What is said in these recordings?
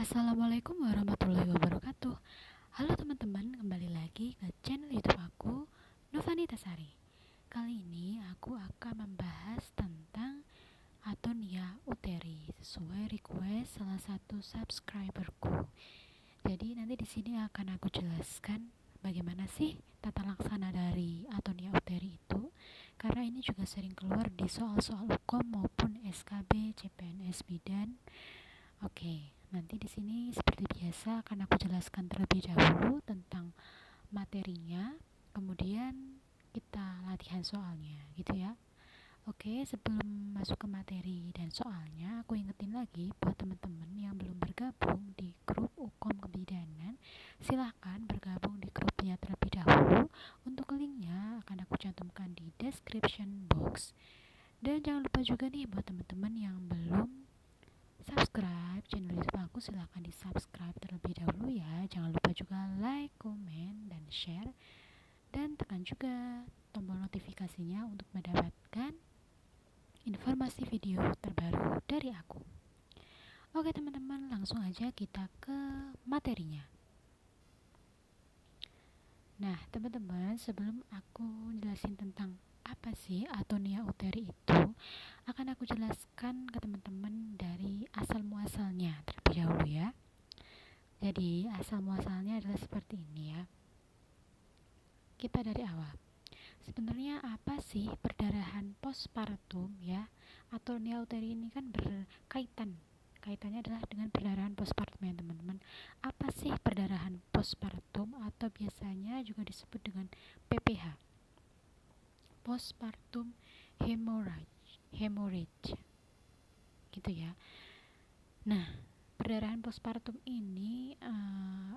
Assalamualaikum warahmatullahi wabarakatuh. Halo teman-teman, kembali lagi ke channel YouTube aku, Novanita Sari. Kali ini aku akan membahas tentang Atonia uteri sesuai request salah satu subscriberku. Jadi nanti di sini akan aku jelaskan bagaimana sih tata laksana dari Atonia uteri itu, karena ini juga sering keluar di soal-soal hukum maupun SKB, CPNS Bidan. Oke, nanti di sini seperti biasa akan aku jelaskan terlebih dahulu tentang materinya, kemudian kita latihan soalnya, gitu ya. Oke, sebelum masuk ke materi dan soalnya, aku ingetin lagi buat teman-teman yang belum bergabung di grup Ukom Kebidanan, silahkan bergabung di grupnya terlebih dahulu. Untuk linknya akan aku cantumkan di description box. Dan jangan lupa juga nih buat teman-teman yang belum subscribe channel YouTube aku, silahkan di subscribe terlebih dahulu ya. Jangan lupa juga like, komen, dan share, dan tekan juga tombol notifikasinya untuk mendapatkan informasi video terbaru dari aku. Oke teman-teman, langsung aja kita ke materinya. Nah teman-teman, sebelum aku jelasin tentang apa sih Atonia uteri itu, akan aku jelaskan ke teman-teman dari asal muasalnya terlebih dahulu ya. Jadi asal muasalnya adalah seperti ini ya. Kita dari awal. Sebenarnya apa sih perdarahan postpartum ya? Atonia uteri ini kan berkaitan. Kaitannya adalah dengan perdarahan postpartum ya teman-teman. Apa sih perdarahan postpartum atau biasanya juga disebut dengan PPH? Postpartum hemorrhage. Gitu ya. Nah, perdarahan postpartum ini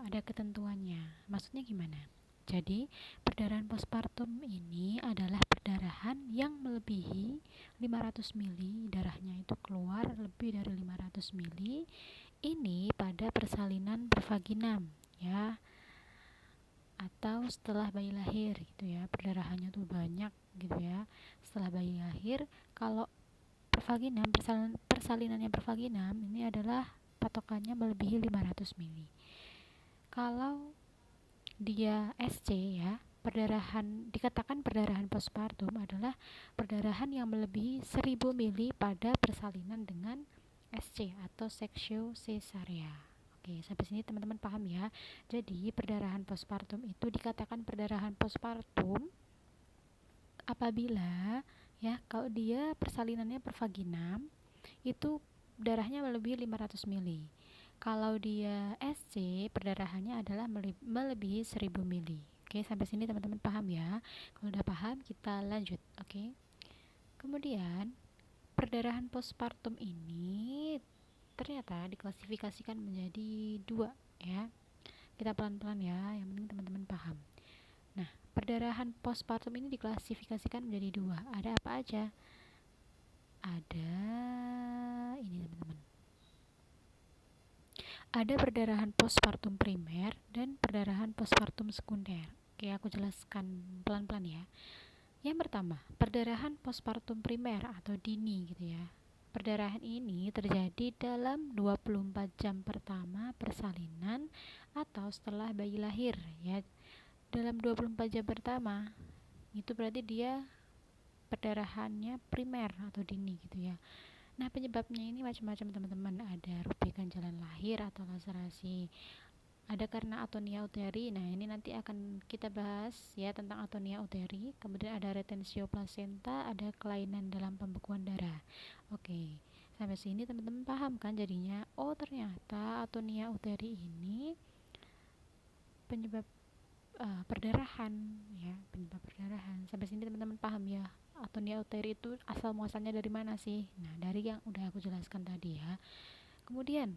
ada ketentuannya. Maksudnya gimana? Jadi, perdarahan postpartum ini adalah perdarahan yang melebihi 500 mili, darahnya itu keluar lebih dari 500 mili. Ini pada persalinan pervaginam ya, atau setelah bayi lahir gitu ya. Perdarahannya tuh banyak gitu ya. Setelah bayi lahir, kalau pervaginam, persalinannya pervaginam ini adalah patokannya melebihi 500 mili. Kalau dia SC ya, dikatakan perdarahan postpartum adalah perdarahan yang melebihi 1000 mili pada persalinan dengan SC atau seksio cesarea. Oke, sampai sini teman-teman paham ya. Jadi perdarahan postpartum itu dikatakan perdarahan postpartum apabila ya, kalau dia persalinannya pervaginam itu darahnya melebihi 500 mili. Kalau dia SC, perdarahannya adalah melebihi 1000 mili. Oke, sampai sini teman-teman paham ya. Kalau udah paham, kita lanjut. Oke. Kemudian, perdarahan postpartum ini ternyata diklasifikasikan menjadi dua ya. Kita pelan-pelan ya, yang penting teman-teman paham. Nah, perdarahan postpartum ini diklasifikasikan menjadi dua. Ada apa aja? Ada ini teman-teman. Ada perdarahan postpartum primer dan perdarahan postpartum sekunder. Oke, aku jelaskan pelan-pelan ya. Yang pertama, perdarahan postpartum primer atau dini gitu ya. Perdarahan ini terjadi dalam 24 jam pertama persalinan atau setelah bayi lahir ya. Dalam 24 jam pertama itu berarti dia perdarahannya primer atau dini gitu ya. Nah, penyebabnya ini macam-macam teman-teman. Ada rubekan jalan lahir atau laserasi, ada karena atonia uteri. Nah, ini nanti akan kita bahas ya tentang atonia uteri. Kemudian ada retensio placenta, ada kelainan dalam pembekuan darah. Oke, sampai sini teman-teman paham kan jadinya? Oh, ternyata atonia uteri ini penyebab perdarahan ya, penyebab perdarahan. Sampai sini teman-teman paham ya? Atonia uteri itu asal muasalnya dari mana sih? Nah, dari yang udah aku jelaskan tadi ya. Kemudian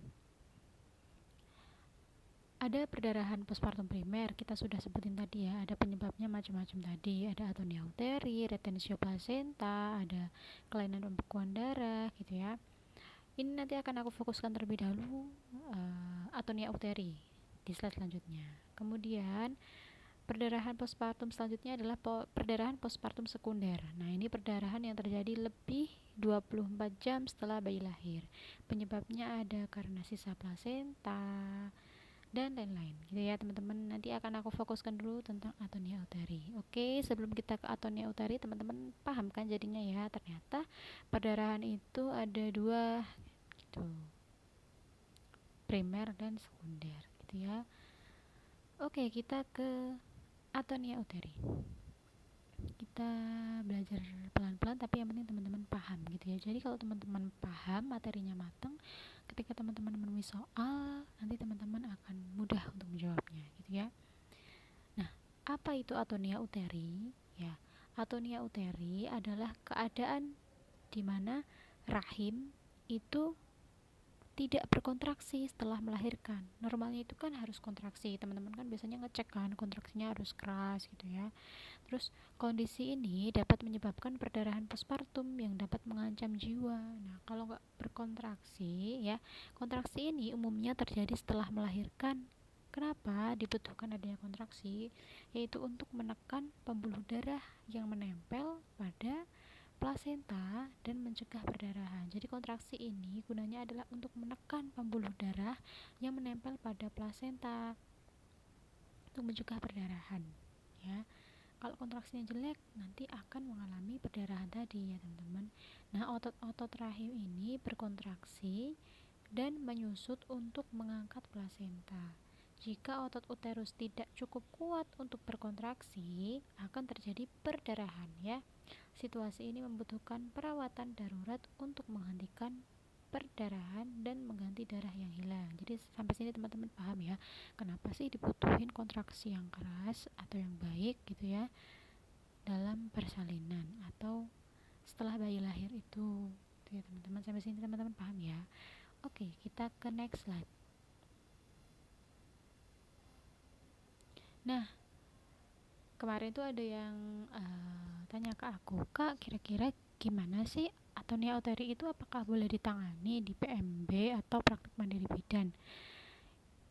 ada perdarahan postpartum primer, kita sudah sebutin tadi ya, ada penyebabnya macam-macam tadi, ada atonia uteri, retensio placenta, ada kelainan pembekuan darah gitu ya. Ini nanti akan aku fokuskan terlebih dahulu atonia uteri di slide selanjutnya. Kemudian Perdarahan postpartum selanjutnya adalah perdarahan postpartum sekunder. Nah, ini perdarahan yang terjadi lebih 24 jam setelah bayi lahir. Penyebabnya ada karena sisa plasenta dan lain-lain gitu ya teman-teman. Nanti akan aku fokuskan dulu tentang atonia uteri. Oke, sebelum kita ke atonia uteri, teman-teman paham kan jadinya ya, ternyata perdarahan itu ada dua gitu, primer dan sekunder gitu ya. Oke, kita ke atonia uteri. Kita belajar pelan-pelan, tapi yang penting teman-teman paham gitu ya. Jadi kalau teman-teman paham, materinya matang, ketika teman-teman menemui soal, nanti teman-teman akan mudah untuk menjawabnya gitu ya. Nah, apa itu atonia uteri? Ya, atonia uteri adalah keadaan di mana rahim itu tidak berkontraksi setelah melahirkan. Normalnya itu kan harus kontraksi. Teman-teman kan biasanya ngecek kan kontraksinya harus keras gitu ya. Terus kondisi ini dapat menyebabkan perdarahan postpartum yang dapat mengancam jiwa. Nah, kalau nggak berkontraksi ya, kontraksi ini umumnya terjadi setelah melahirkan. Kenapa dibutuhkan adanya kontraksi? Yaitu untuk menekan pembuluh darah yang menempel pada plasenta dan mencegah perdarahan. Jadi kontraksi ini gunanya adalah untuk menekan pembuluh darah yang menempel pada plasenta untuk mencegah perdarahan ya. Kalau kontraksinya jelek, nanti akan mengalami perdarahan tadi ya teman-teman. Nah, otot-otot rahim ini berkontraksi dan menyusut untuk mengangkat plasenta. Jika otot uterus tidak cukup kuat untuk berkontraksi, akan terjadi perdarahan ya. Situasi ini membutuhkan perawatan darurat untuk menghentikan perdarahan dan mengganti darah yang hilang. Jadi sampai sini teman-teman paham ya, kenapa sih dibutuhin kontraksi yang keras atau yang baik gitu ya dalam persalinan atau setelah bayi lahir itu. Gitu ya teman-teman, sampai sini teman-teman paham ya. Oke, kita ke next slide. Nah, kemarin tuh ada yang tanya ke aku, Kak, kira-kira gimana sih atonia uteri itu, apakah boleh ditangani di PMB atau praktik mandiri bidan?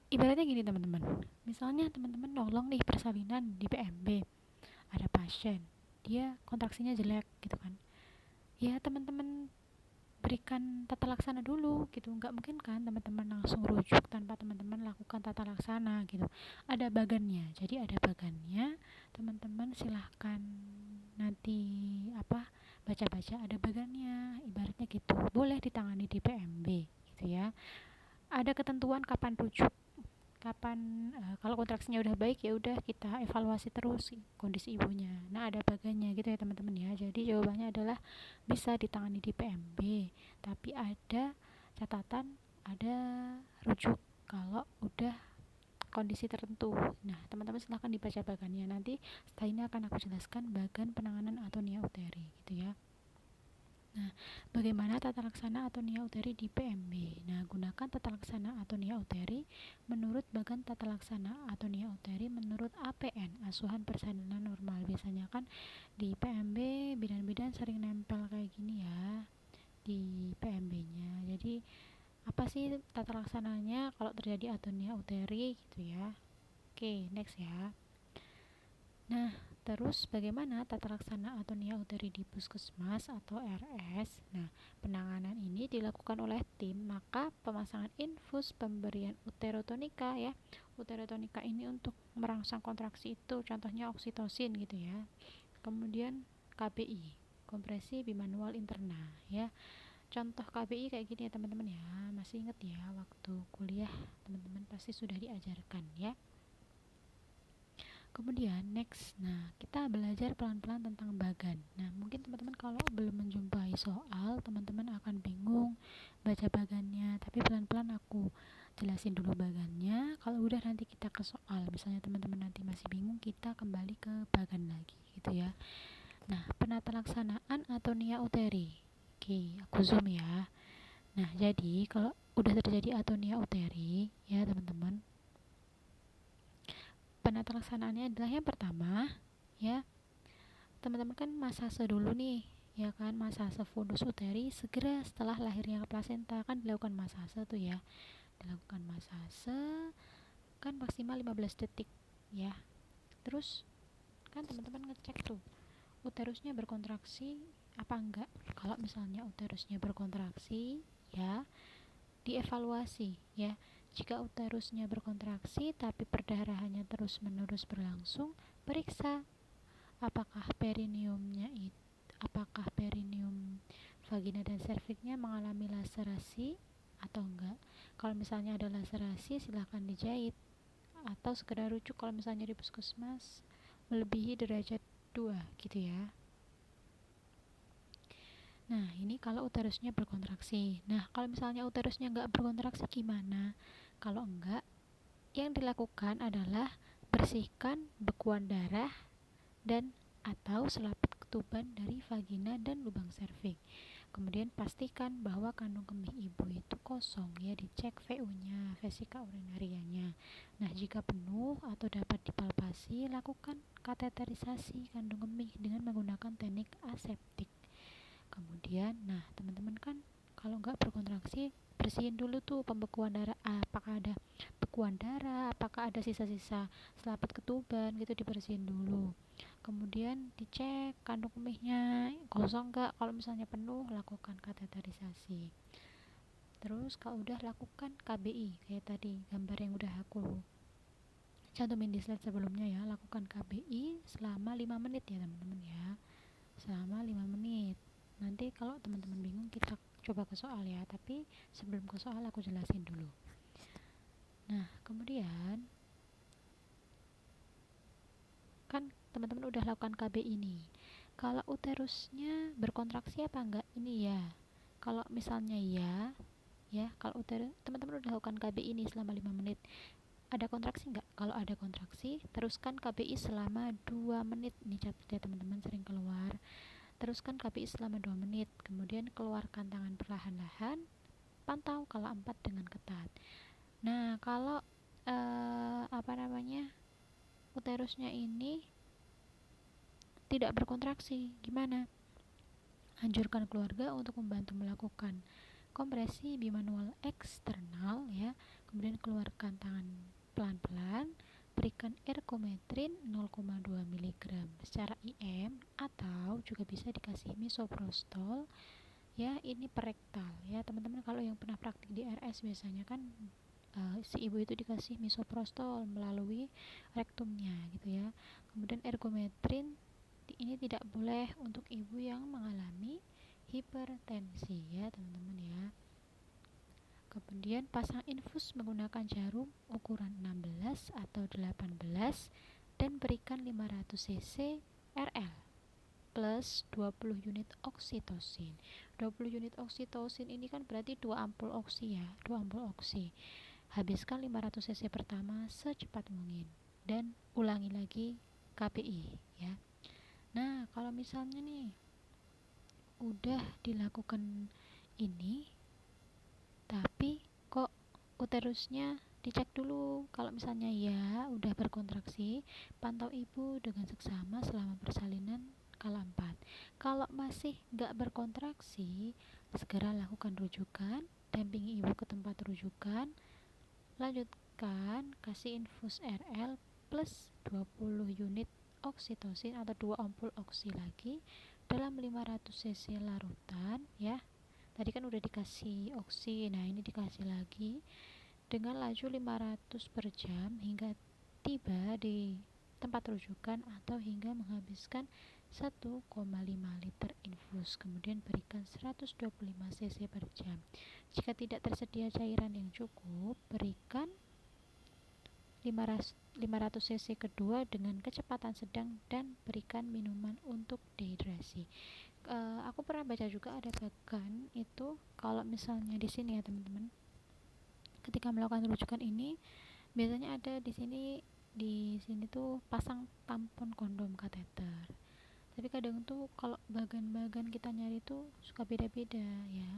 Ibaratnya gini teman-teman, misalnya teman-teman nolong nih persalinan di PMB, ada pasien, dia kontraksinya jelek gitu kan, ya teman-teman berikan tata laksana dulu gitu. Nggak mungkin kan teman-teman langsung rujuk tanpa teman-teman lakukan tata laksana gitu. Ada bagannya, jadi ada bagannya, teman-teman silahkan nanti baca-baca, ada bagannya ibaratnya gitu. Boleh ditangani di PMB gitu ya. Ada ketentuan kapan rujuk, kapan kalau kontraksinya udah baik ya udah kita evaluasi terus kondisi ibunya. Nah, ada bagannya gitu ya teman-teman ya. Jadi jawabannya adalah bisa ditangani di PMB, tapi ada catatan, ada rujuk kalau udah kondisi tertentu. Nah, teman-teman silahkan dibaca bagannya. Nanti setelah ini akan aku jelaskan bagan penanganan atonia uteri gitu ya. Nah, bagaimana tata laksana atonia uteri di PMB? Nah, gunakan tata laksana atonia uteri menurut bagan tata laksana atonia uteri menurut APN, asuhan persalinan normal. Biasanya kan di PMB bidan-bidan sering nempel kayak gini ya di PMB-nya. Jadi apa sih tata laksananya kalau terjadi atonia uteri gitu ya. Oke, next ya. Nah, terus bagaimana tata laksana atonia uteri di puskesmas atau RS? Nah, penanganan ini dilakukan oleh tim, maka pemasangan infus pemberian uterotonika ya. Uterotonika ini untuk merangsang kontraksi itu, contohnya oksitosin gitu ya. Kemudian KBI, kompresi bimanual interna ya. Contoh KBI kayak gini ya teman-teman ya. Masih ingat ya waktu kuliah teman-teman pasti sudah diajarkan ya. Kemudian next, nah kita belajar pelan-pelan tentang bagan. Nah mungkin teman-teman kalau belum menjumpai soal, teman-teman akan bingung baca bagannya. Tapi pelan-pelan aku jelasin dulu bagannya. Kalau udah nanti kita ke soal, misalnya teman-teman nanti masih bingung, kita kembali ke bagan lagi gitu ya. Nah, penata laksanaan atonia uteri. Oke, aku zoom ya. Nah jadi kalau udah terjadi atonia uteri ya teman-teman, penata laksanaannya adalah yang pertama ya, teman-teman kan masase dulu nih ya kan, masase fundus uteri segera setelah lahirnya plasenta kan dilakukan masase tuh ya, dilakukan masase kan maksimal 15 detik ya, Terus kan teman-teman ngecek tuh uterusnya berkontraksi apa enggak. Kalau misalnya uterusnya berkontraksi, ya dievaluasi ya. Jika uterusnya berkontraksi tapi perdarahannya terus-menerus berlangsung, periksa apakah perineum vagina dan serviknya mengalami laserasi atau enggak. Kalau misalnya ada laserasi, silahkan dijahit atau sekedar rujuk kalau misalnya di puskesmas melebihi derajat 2 gitu ya. Nah, ini kalau uterusnya berkontraksi. Nah, kalau misalnya uterusnya enggak berkontraksi gimana? Kalau enggak, yang dilakukan adalah bersihkan bekuan darah dan atau selaput ketuban dari vagina dan lubang serviks. Kemudian pastikan bahwa kandung kemih ibu itu kosong ya, dicek VU-nya, vesika urinarianya. Nah, jika penuh atau dapat dipalpasi, lakukan kateterisasi kandung kemih dengan menggunakan teknik aseptik. Kemudian, nah teman-teman kan kalau nggak berkontraksi, bersihin dulu tuh pembekuan darah, apakah ada bekuan darah, apakah ada sisa-sisa selaput ketuban gitu, dibersihin dulu. Kemudian dicek kandung kemihnya kosong nggak. Kalau misalnya penuh, lakukan kateterisasi. Terus kalau udah, lakukan KBI kayak tadi gambar yang udah aku cantumin di slide sebelumnya ya. Lakukan KBI selama 5 menit ya teman-teman ya, selama 5 menit. Nanti kalau teman-teman bingung, kita coba ke soal ya, tapi sebelum ke soal aku jelasin dulu. Nah, kemudian kan teman-teman udah lakukan KB ini. Kalau uterusnya berkontraksi apa enggak? Ini ya. Kalau misalnya ya, kalau teman-teman udah lakukan KB ini selama 5 menit, ada kontraksi enggak? Kalau ada kontraksi, teruskan KBI selama 2 menit. Ini catat ya teman-teman, sering keluar. Teruskan KBI selama 2 menit, kemudian keluarkan tangan perlahan-lahan, pantau kala 4 dengan ketat. Nah, kalau uterusnya ini tidak berkontraksi, gimana? Anjurkan keluarga untuk membantu melakukan kompresi bimanual eksternal ya, kemudian keluarkan tangan pelan-pelan, berikan ergometrin 0,2 mg secara IM atau juga bisa dikasih misoprostol ya, ini perektal ya teman-teman. Kalau yang pernah praktik di RS biasanya kan si ibu itu dikasih misoprostol melalui rektumnya gitu ya. Kemudian ergometrin ini tidak boleh untuk ibu yang mengalami hipertensi ya teman-teman ya. Kemudian pasang infus menggunakan jarum ukuran 16 atau 18 dan berikan 500 cc RL plus 20 unit oksitosin. 20 unit oksitosin ini kan berarti 2 ampul oksi ya, 2 ampul oksi. Habiskan 500 cc pertama secepat mungkin dan ulangi lagi KPI ya. Nah, kalau misalnya nih udah dilakukan ini tapi kok uterusnya, dicek dulu. Kalau misalnya ya udah berkontraksi, pantau ibu dengan seksama selama persalinan kala 4. Kalau masih nggak berkontraksi, segera lakukan rujukan, dampingi ibu ke tempat rujukan, lanjutkan kasih infus RL plus 20 unit oksitosin atau 2 ampul oksi lagi dalam 500 cc larutan ya. Tadi kan udah dikasih oksi, nah ini dikasih lagi dengan laju 500 per jam hingga tiba di tempat rujukan atau hingga menghabiskan 1,5 liter infus. Kemudian berikan 125 cc per jam. Jika tidak tersedia cairan yang cukup, berikan 500 cc kedua dengan kecepatan sedang dan berikan minuman untuk dehidrasi. Aku pernah baca juga ada bagan itu, kalau misalnya di sini ya teman-teman, ketika melakukan rujukan ini biasanya ada di sini tuh pasang tampon kondom kateter. Tapi kadang tuh kalau bagan-bagan kita nyari tuh suka beda-beda ya.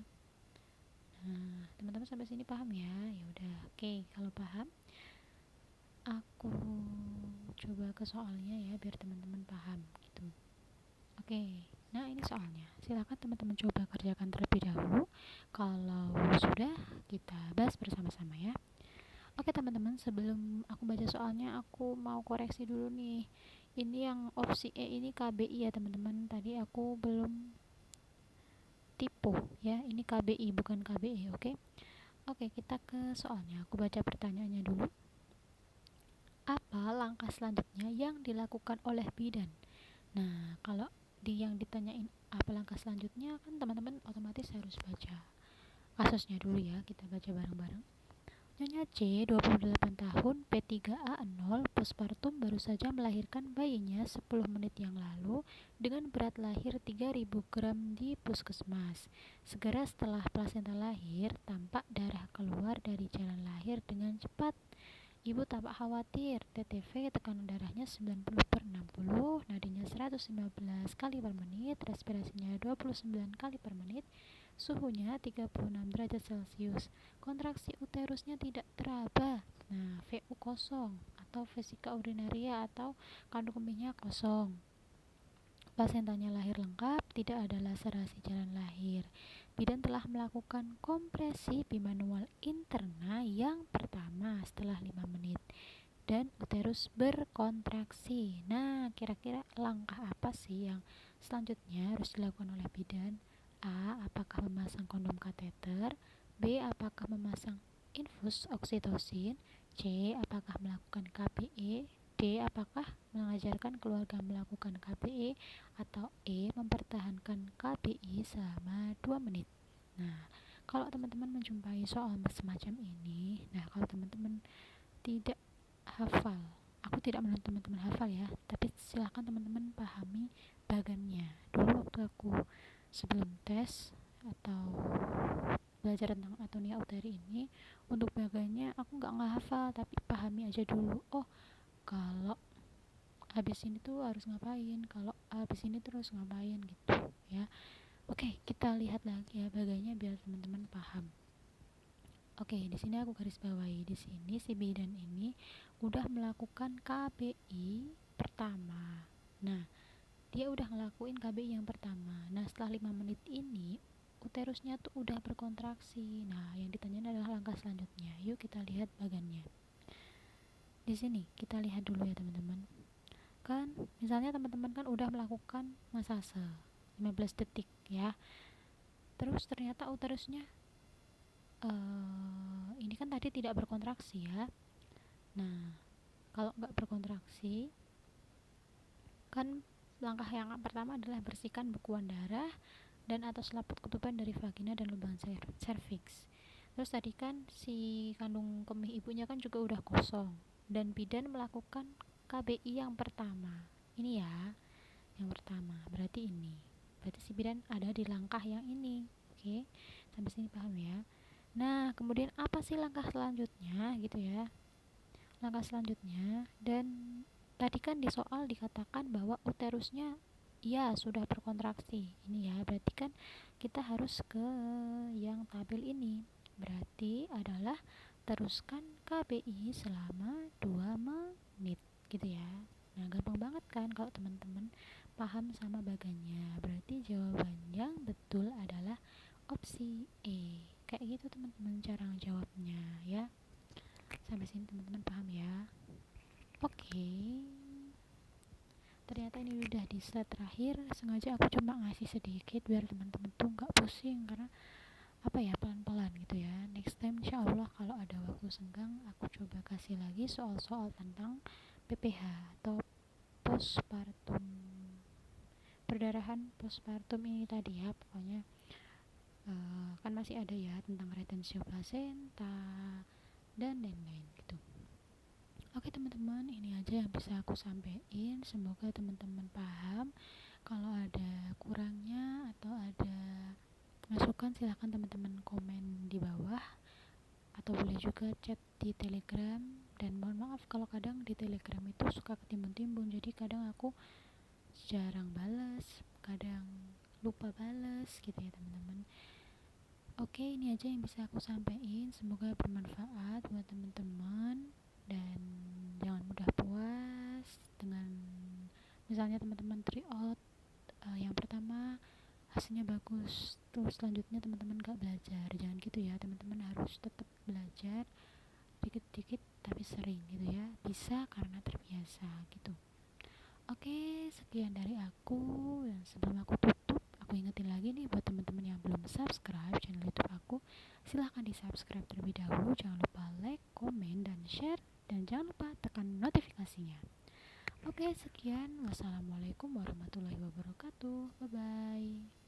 Nah, teman-teman sampai sini paham ya? Ya udah, oke. Kalau paham, aku coba ke soalnya ya biar teman-teman paham gitu. Oke, nah ini soalnya. Silakan teman-teman coba kerjakan terlebih dahulu. Kalau sudah, kita bahas bersama-sama ya. Oke Oke teman-teman, sebelum aku baca soalnya aku mau koreksi dulu nih. Ini yang opsi E ini KBI ya teman-teman. Tadi aku belum tipu ya. Ini KBI bukan KBE, oke? Oke, kita ke soalnya. Aku baca pertanyaannya dulu. Apa langkah selanjutnya yang dilakukan oleh bidan? Nah, kalau yang ditanyain apa langkah selanjutnya kan teman-teman otomatis harus baca kasusnya dulu ya. Kita baca bareng-bareng. Nyonya C, 28 tahun, P3A 0, postpartum baru saja melahirkan bayinya 10 menit yang lalu dengan berat lahir 3000 gram di puskesmas. Segera setelah plasenta lahir, tampak darah keluar dari jalan lahir dengan cepat. Ibu tampak khawatir. TTV tekanan darahnya 90/60, nadinya 115 kali per menit, respirasinya 29 kali per menit, suhunya 36 derajat Celcius. Kontraksi uterusnya tidak teraba. Nah, VU kosong atau vesika urinaria atau kandung kemihnya kosong. Plasentanya lahir lengkap, tidak ada laserasi jalan lahir. Bidan telah melakukan kompresi bimanual interna yang pertama setelah 5 menit dan uterus berkontraksi. Nah, kira-kira langkah apa sih yang selanjutnya harus dilakukan oleh bidan? A. Apakah memasang kondom kateter? B. Apakah memasang infus oksitosin? C. Apakah melakukan KBE? D. Apakah mengajarkan keluarga melakukan KBE? Atau E. Mempertahankan KBI selama 2 menit. Nah, kalau teman-teman menjumpai soal semacam ini, kalau teman-teman tidak hafal, aku tidak menuntut teman-teman hafal ya, tapi silahkan teman-teman pahami bagannya. Dulu waktu aku sebelum tes atau belajar tentang atonia uteri ini, untuk bagannya aku nggak hafal, tapi pahami aja dulu. Oh, kalau habis ini tuh harus ngapain, kalau habis ini terus ngapain gitu ya. Oke, kita lihat lagi ya bagannya biar teman-teman paham. Oke, di sini aku garis bawahi, di sini si bidan ini udah melakukan KBI pertama. Nah, dia udah ngelakuin KBI yang pertama. Nah, setelah 5 menit ini uterusnya tuh udah berkontraksi. Nah, yang ditanyain adalah langkah selanjutnya. Yuk kita lihat bagannya. Di sini kita lihat dulu ya teman-teman. Kan misalnya teman-teman kan udah melakukan masase 15 detik ya. Terus ternyata uterusnya ini kan tadi tidak berkontraksi ya. Nah, kalau nggak berkontraksi kan langkah yang pertama adalah bersihkan bekuan darah dan atau selaput ketuban dari vagina dan lubang serviks. Terus tadi kan si kandung kemih ibunya kan juga udah kosong dan bidan melakukan KBI yang pertama. Ini ya, yang pertama. Berarti ini. Berarti si bidan ada di langkah yang ini. Oke, sampai sini paham ya? Nah, kemudian apa sih langkah selanjutnya gitu ya? Langkah selanjutnya, dan tadi kan di soal dikatakan bahwa uterusnya ya sudah berkontraksi. Ini ya, berarti kan kita harus ke yang tabel ini. Berarti adalah teruskan KBI selama 2 menit gitu ya. Nah, gampang banget kan kalau teman-teman paham sama bagannya. Berarti jawaban yang betul adalah opsi E. Kayak gitu teman-teman cara jawabnya ya. Sampai sini teman-teman paham ya. Oke, ternyata ini udah di slide terakhir. Sengaja aku cuma ngasih sedikit biar teman-teman tuh nggak pusing, karena apa ya, pelan-pelan gitu ya. Next time insya Allah kalau ada waktu senggang aku coba kasih lagi soal-soal tentang PPH atau postpartum, perdarahan postpartum ini tadi ya. Pokoknya kan masih ada ya tentang retensio placenta dan lain-lain gitu. Oke teman-teman, ini aja yang bisa aku sampaikan. Semoga teman-teman paham. Kalau ada kurangnya atau ada masukan silahkan teman-teman komen di bawah, atau boleh juga chat di Telegram. Dan mohon maaf kalau kadang di Telegram itu suka ketimbun-timbun, jadi kadang aku jarang balas, kadang lupa balas gitu ya teman-teman. Oke, ini aja yang bisa aku sampaikan. Semoga bermanfaat buat teman-teman dan jangan mudah puas dengan misalnya teman-teman try out yang pertama hasilnya bagus, terus selanjutnya teman-teman gak belajar. Jangan gitu ya, teman-teman harus tetap belajar dikit-dikit tapi sering gitu ya, bisa karena terbiasa gitu. Oke, sekian dari aku. Dan sebelum aku tutup, aku ingetin lagi nih buat teman-teman yang belum subscribe channel YouTube aku, silahkan di subscribe terlebih dahulu. Jangan lupa like, komen, dan share, dan jangan lupa tekan notifikasinya. Oke, sekian. Wassalamualaikum warahmatullahi wabarakatuh. Bye bye.